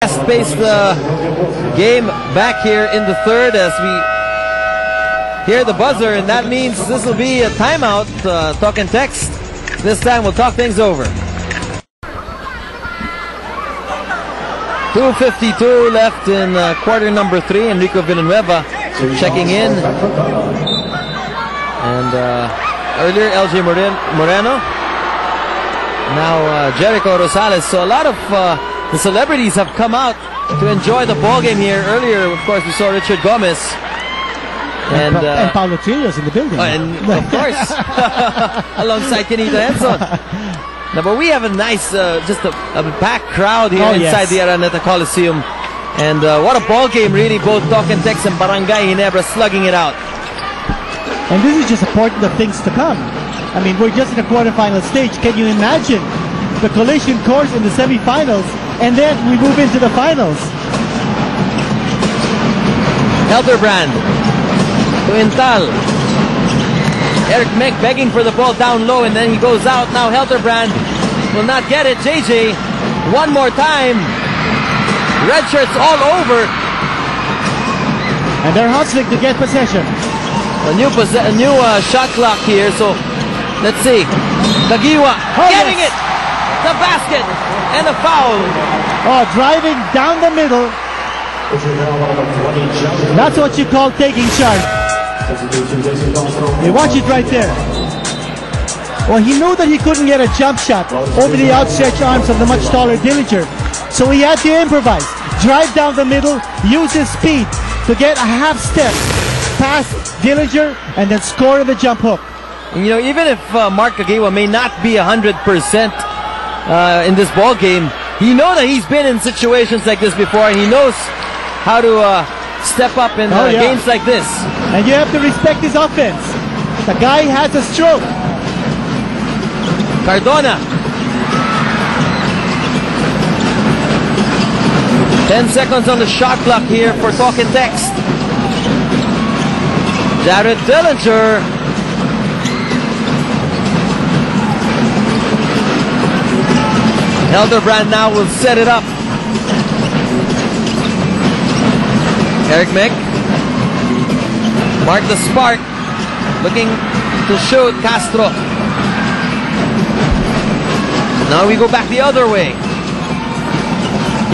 Fast-paced game back here in the third as we hear the buzzer, and that means this will be a timeout. Talk and text. This time we'll talk things over. 2:52 left in quarter number 3. Enrico Villanueva checking in. And earlier LJ Moreno. Now Jericho Rosales. So a lot of the celebrities have come out to enjoy the ball game here. Earlier, of course, we saw Richard Gomez. And Paulo Trillos in the building. And of course, alongside Kenita Henson. Now, but we have a nice, just a packed crowd here inside the Araneta Coliseum. And what a ball game, really. Both Talk and Text and Barangay Ginebra slugging it out. And this is just a portent of things to come. I mean, we're just in the quarterfinal stage. Can you imagine the collision course in the semifinals? And then we move into the finals. Helderbrand to Intal. Eric Mek begging for the ball down low, and then he goes out. Now Helderbrand will not get it. JJ, one more time. Red shirts all over. And they're hustling to get possession. A new shot clock here, so let's see. Tagiwa getting it. The basket and a foul. Oh, driving down the middle. That's what you call taking charge. You watch it right there. Well, he knew that he couldn't get a jump shot over the outstretched arms of the much taller Dillinger. So he had to improvise. Drive down the middle, use his speed to get a half step past Dillinger and then score the jump hook. And, you know, even if Mark Tagiwa may not be 100% in this ball game, he knows that he's been in situations like this before, and he knows how to step up in games like this. And you have to respect his offense. The guy has a stroke. Cardona. 10 seconds on the shot clock here for Talk and Text. Jared Dillinger. Helderbrand now will set it up. Eric Mek. Mark the spark. Looking to shoot Castro. Now we go back the other way.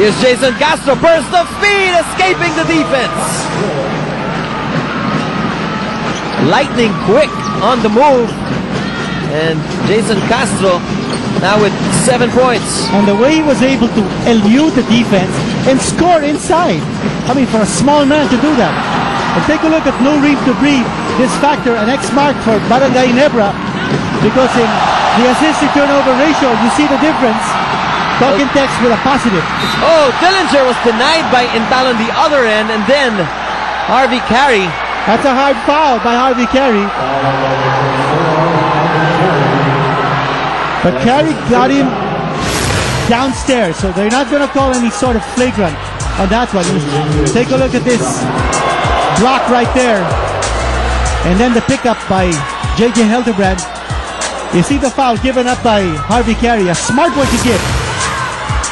Here's Jason Castro. Burst of speed, escaping the defense. Lightning quick on the move. And Jason Castro now with 7 points. And the way he was able to elude the defense and score inside. I mean, for a small man to do that. And take a look at No Reef to Breathe. This factor, an X mark for Barangay Ginebra. Because in the assist to turnover ratio, you see the difference. Talk and Text with a positive. Oh, Dillinger was denied by Intal on the other end. And then Harvey Carey. That's a hard foul by Harvey Carey. But Carey got him downstairs, so they're not going to call any sort of flagrant on that one. Take a look at this block right there. And then the pickup by J.J. Helderbrand. You see the foul given up by Harvey Carey. A smart one to give.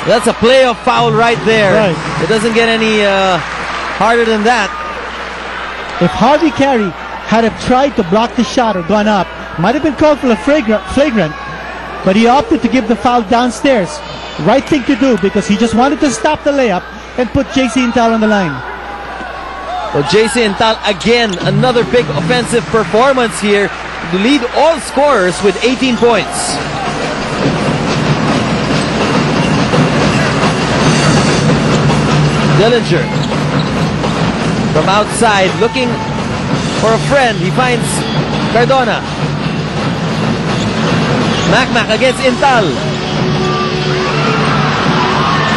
That's a playoff foul right there. Right. It doesn't get any harder than that. If Harvey Carey had have tried to block the shot or gone up, might have been called for a flagrant. But he opted to give the foul downstairs. Right thing to do because he just wanted to stop the layup and put JC Intal on the line. Well, JC Intal again, another big offensive performance here to lead all scorers with 18 points. Dillinger from outside looking for a friend. He finds Cardona. Mac against Intal.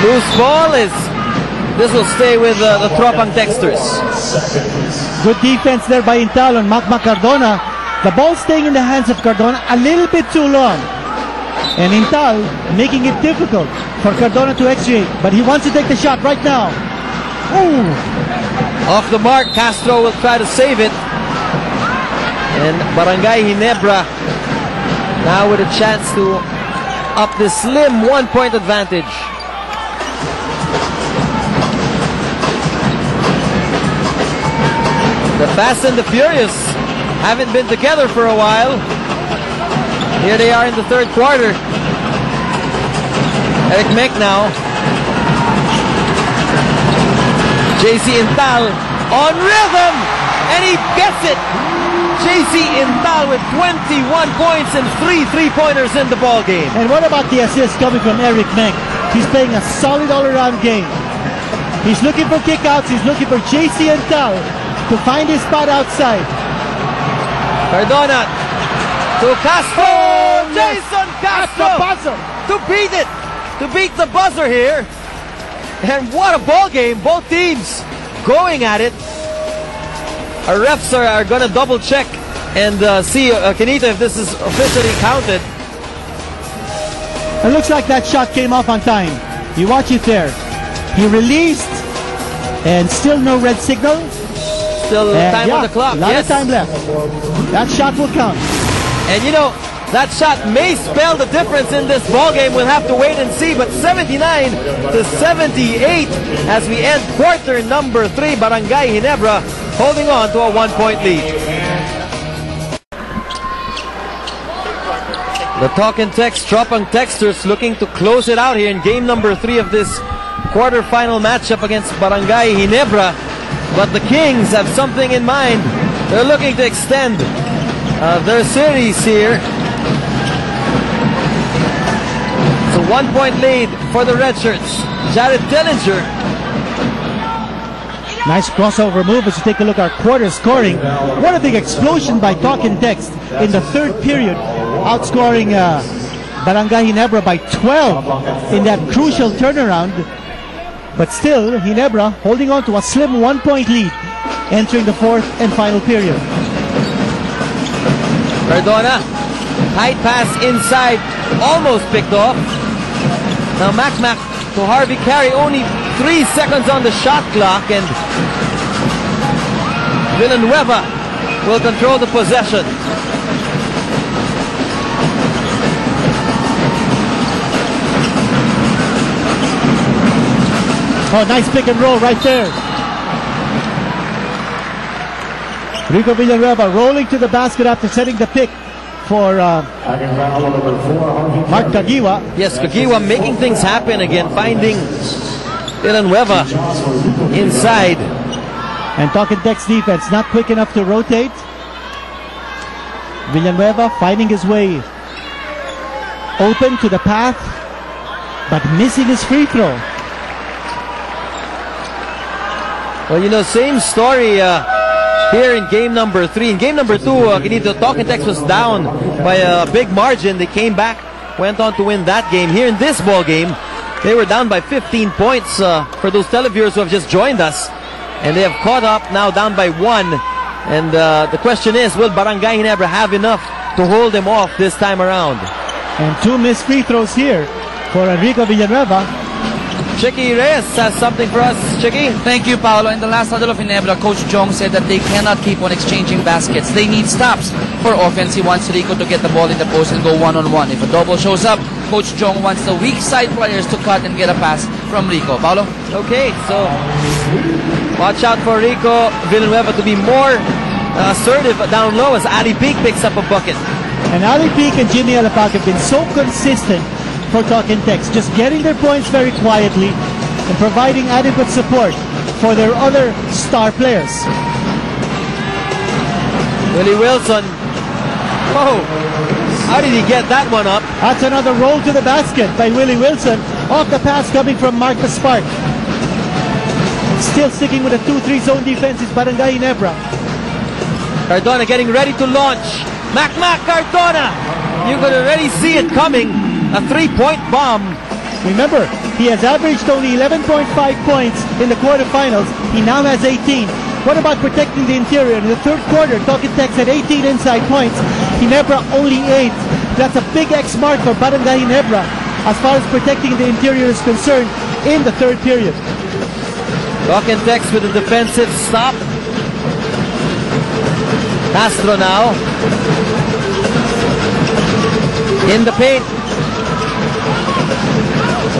Loose ball is... This will stay with the Tropang Texters. Good defense there by Intal on Mac Cardona. The ball staying in the hands of Cardona a little bit too long. And Intal making it difficult for Cardona to execute. But he wants to take the shot right now. Ooh. Off the mark, Castro will try to save it. And Barangay Ginebra now with a chance to up the slim 1-point advantage. Fast and the Furious haven't been together for a while. Here they are in the third quarter. Eric Mek now. JC Intal on rhythm, and he gets it. JC Intal with 21 points and 3 3-pointers in the ball game. And what about the assist coming from Eric Mek? He's playing a solid all-around game. He's looking for kickouts. He's looking for JC Intal to find his spot outside. Cardona to Castro. Jason Castro to beat it. To beat the buzzer here. And what a ball game. Both teams going at it. Our refs are going to double check and see, Kenita, if this is officially counted. It looks like that shot came off on time. You watch it there. He released and still no red signal. Still time on the clock. A lot of time left. That shot will count. And you know, that shot may spell the difference in this ball game. We'll have to wait and see. But 79 to 78 as we end quarter number 3. Barangay Ginebra holding on to a 1-point lead. The talk and text, Tropang Texters looking to close it out here in game number 3 of this quarterfinal matchup against Barangay Ginebra. But the Kings have something in mind. They're looking to extend their series here. It's a 1-point lead for the Red Shirts. Jared Dillinger. Nice crossover move as you take a look at our quarter scoring. What a big explosion by Talk and Text in the third period, outscoring Barangay Ginebra by 12 in that crucial turnaround. But still, Ginebra holding on to a slim 1-point lead entering the fourth and final period. Cardona, tight pass inside, almost picked off. Now Mac to Harvey Carey, only 3 seconds on the shot clock, and Villanueva will control the possession. Oh, nice pick and roll right there. Rico Villanueva rolling to the basket after setting the pick for Mark Kagiwa. Yes, Kagiwa making things happen again, finding Villanueva inside. And Talk and Text defense not quick enough to rotate. Villanueva finding his way open to the path, but missing his free throw. Well, you know, same story here in game number 3. In game number 2, Talk and Text was down by a big margin. They came back, went on to win that game. Here in this ball game, they were down by 15 points for those televiewers who have just joined us. And they have caught up, now down by 1. And the question is, will Barangay Ginebra have enough to hold them off this time around? And 2 missed free throws here for Enrico Villanueva. Chicky Reyes has something for us. Chicky? Thank you, Paolo. In the last huddle of Ginebra, Coach Jong said that they cannot keep on exchanging baskets. They need stops for offense. He wants Rico to get the ball in the post and go one-on-one. If a double shows up, Coach Jong wants the weak side players to cut and get a pass from Rico. Paolo? Okay, so watch out for Rico Villanueva to be more assertive down low as Ali Peak picks up a bucket. And Ali Peak and Jimmy Alapag have been so consistent for Talk and Text, just getting their points very quietly and providing adequate support for their other star players. Willie Wilson. Oh, how did he get that one up? That's another roll to the basket by Willie Wilson. Off the pass coming from Marcus Spark. Still sticking with a 2-3 zone defense is Barangay Ginebra. Cardona getting ready to launch. Mac Cardona. You could already see it coming. A 3-point bomb. Remember, he has averaged only 11.5 points in the quarterfinals. He now has 18. What about protecting the interior? In the third quarter, Talk and Text had 18 inside points. Ginebra only 8. That's a big X mark for Barangay Ginebra as far as protecting the interior is concerned in the third period. Talk and Text with a defensive stop. Castro now. In the paint.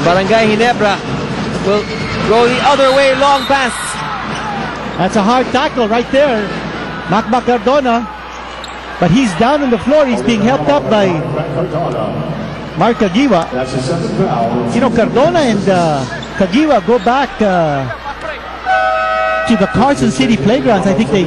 Barangay Ginebra will go the other way, long pass. That's a hard tackle right there Macba Cardona, but he's down on the floor. He's being helped up by Mark Kagiwa. You know, Cardona and Kagiwa go back to the Carson City playgrounds. I think they